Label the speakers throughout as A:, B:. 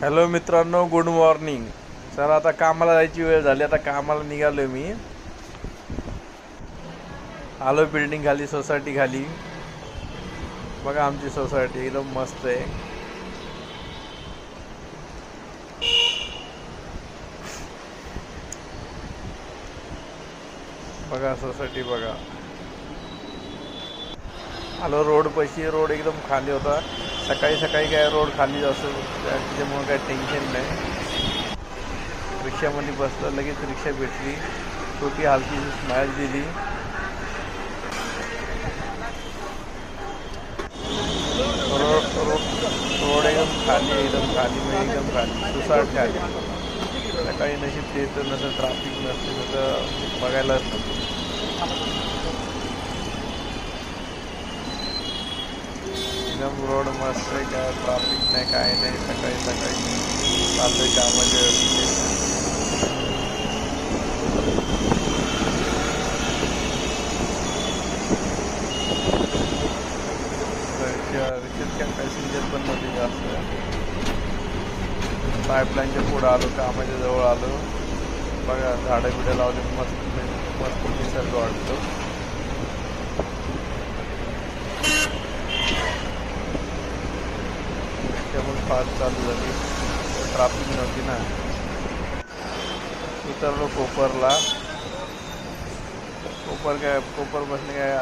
A: Hello मित्रांनो, good morning. Sir आता कामाला जायची वेळ झाली. आता कामाला निघालो मी. आलो बिल्डिंग खाली, सोसायटी खाली. बघा आमची सोसायटी एकदम मस्त आहे. बघा सोसायटी बघा. आलो रोड पशी. रोड एकदम खाली होता. सकाळी सकाळी काय रोड खाली असतो, त्याच्यामुळे काय टेन्शन नाही. रिक्षामध्ये बसलं, लगेच रिक्षा भेटली. छोटी हलकी स्माईल दिली. रोड एकदम खाली, एकदम खाली म्हणजे एकदम खाली, सुसाट खाली. सकाळी नशीब ते तर नसं ट्राफिक नसते, तसं बघायलाच नको. एकदम रोड मस्त आहे, काय ट्राफिक नाही, काय नाही. सकाळी सकाळी चाललं आहे कामाच्या व्यवस्थित. रिक्षात काय पॅसेंजर पण नव्हते जास्त. पाईपलाईनच्या पुढं आलो, कामाच्या जवळ आलो. बघा झाडं बिडं लावले, मस्त मस्त निसर्ग वाटतो. त्यामुळे फास्ट चालू झाली, ट्राफिक नव्हती ना. उतरलो कोपरला. कोपर बसणे काय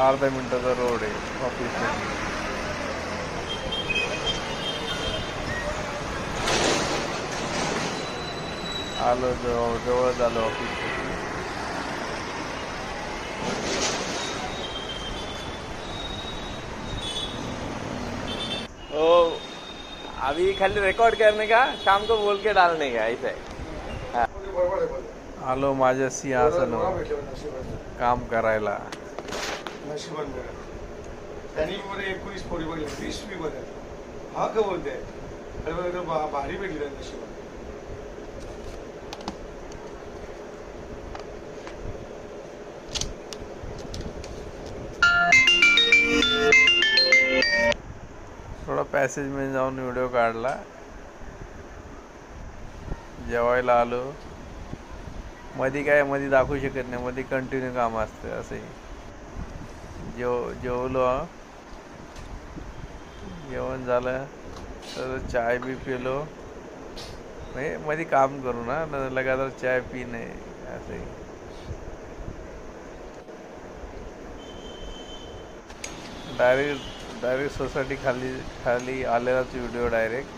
A: अर्धा मिनटाचा रोड आहे ऑफिसमध्ये. आलो जवळ झालं ऑफिस.
B: ओ अभी खाली रिकॉर्ड करने का, शाम को बोल के डालने का, ऐसा है.
A: आलो माझ्या सिंहासनावर काम करायला.
C: त्यांनी मध्ये 19 पोरी बघितली, 20 मी मध्ये. हा का बोलते अरे भारी भेटली नशिबात.
A: थोडा पॅसेजमध्ये जाऊन व्हिडिओ काढला. जेवायला आलो. मध्ये दाखवू शकत नाही, मध्ये कंटिन्यू काम असतं. असंही जेवलो. जेवण झालं तर चाय बी पिलो. म्हणजे मध्ये काम करू ना, लगातार चाय पी नाही. असंही डायरेक्ट सोसायटी खाली आलेलाच व्हिडिओ डायरेक्ट.